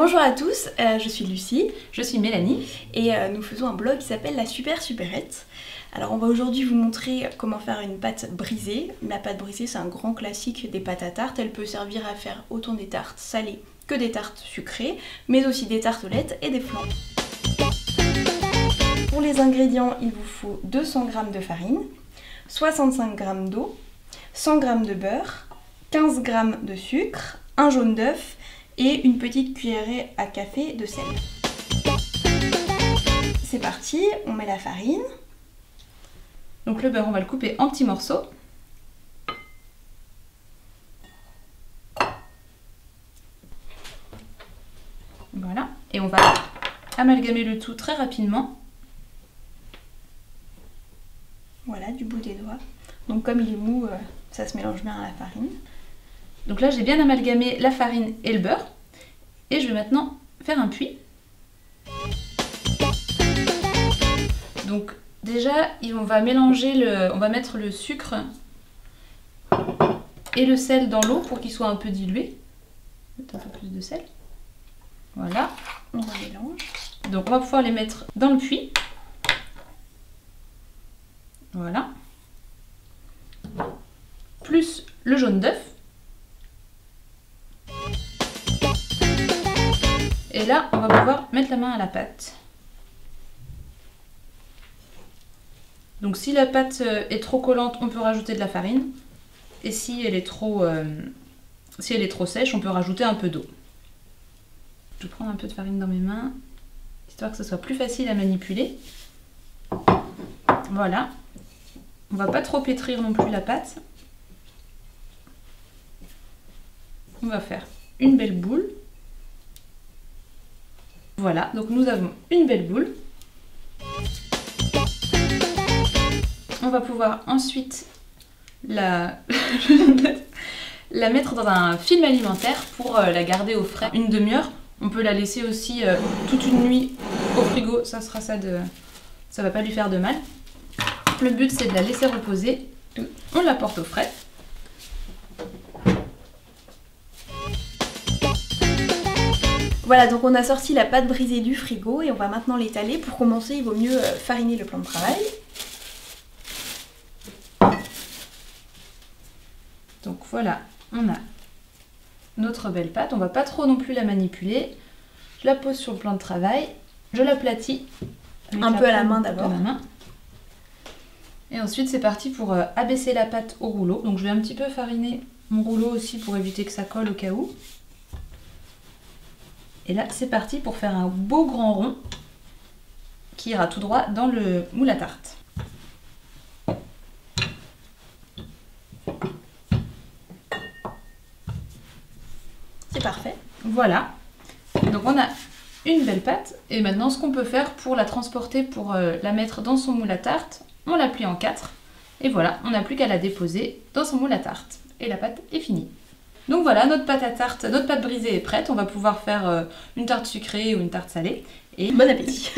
Bonjour à tous, je suis Lucie. Je suis Mélanie. Et nous faisons un blog qui s'appelle La Super Superette. Alors on va aujourd'hui vous montrer comment faire une pâte brisée. La pâte brisée c'est un grand classique des pâtes à tarte. Elle peut servir à faire autant des tartes salées que des tartes sucrées, mais aussi des tartelettes et des flans. Pour les ingrédients, il vous faut 200 g de farine, 65 g d'eau, 100 g de beurre, 15 g de sucre, un jaune d'œuf et une petite cuillerée à café de sel. C'est parti, on met la farine. Donc le beurre, on va le couper en petits morceaux. Voilà, et on va amalgamer le tout très rapidement. Voilà, du bout des doigts. Donc comme il est mou, ça se mélange bien à la farine. Donc là j'ai bien amalgamé la farine et le beurre. Et je vais maintenant faire un puits. Donc déjà on va mélanger on va mettre le sucre et le sel dans l'eau pour qu'il soit un peu dilué. Mettre un peu plus de sel. Voilà. On mélange. Donc on va pouvoir les mettre dans le puits. Voilà. Plus le jaune d'œuf. Et là, on va pouvoir mettre la main à la pâte. Donc si la pâte est trop collante, on peut rajouter de la farine. Et si elle est trop sèche, on peut rajouter un peu d'eau. Je vais prendre un peu de farine dans mes mains, histoire que ce soit plus facile à manipuler. Voilà. On va pas trop pétrir non plus la pâte. On va faire une belle boule. Voilà, donc nous avons une belle boule. On va pouvoir ensuite la mettre dans un film alimentaire pour la garder au frais une demi-heure. On peut la laisser aussi toute une nuit au frigo, ça va pas lui faire de mal. Le but c'est de la laisser reposer. On la porte au frais. Voilà, donc on a sorti la pâte brisée du frigo et on va maintenant l'étaler. Pour commencer, il vaut mieux fariner le plan de travail. Donc voilà, on a notre belle pâte. On va pas trop non plus la manipuler. Je la pose sur le plan de travail. Je l'aplatis. Un peu à la main d'abord. Et ensuite c'est parti pour abaisser la pâte au rouleau. Donc je vais un petit peu fariner mon rouleau aussi pour éviter que ça colle au cas où. Et là, c'est parti pour faire un beau grand rond qui ira tout droit dans le moule à tarte. C'est parfait. Voilà. Donc on a une belle pâte. Et maintenant, ce qu'on peut faire pour la transporter, pour la mettre dans son moule à tarte, on la plie en 4. Et voilà, on n'a plus qu'à la déposer dans son moule à tarte. Et la pâte est finie. Donc voilà, notre pâte à tarte, notre pâte brisée est prête. On va pouvoir faire une tarte sucrée ou une tarte salée. Et bon appétit.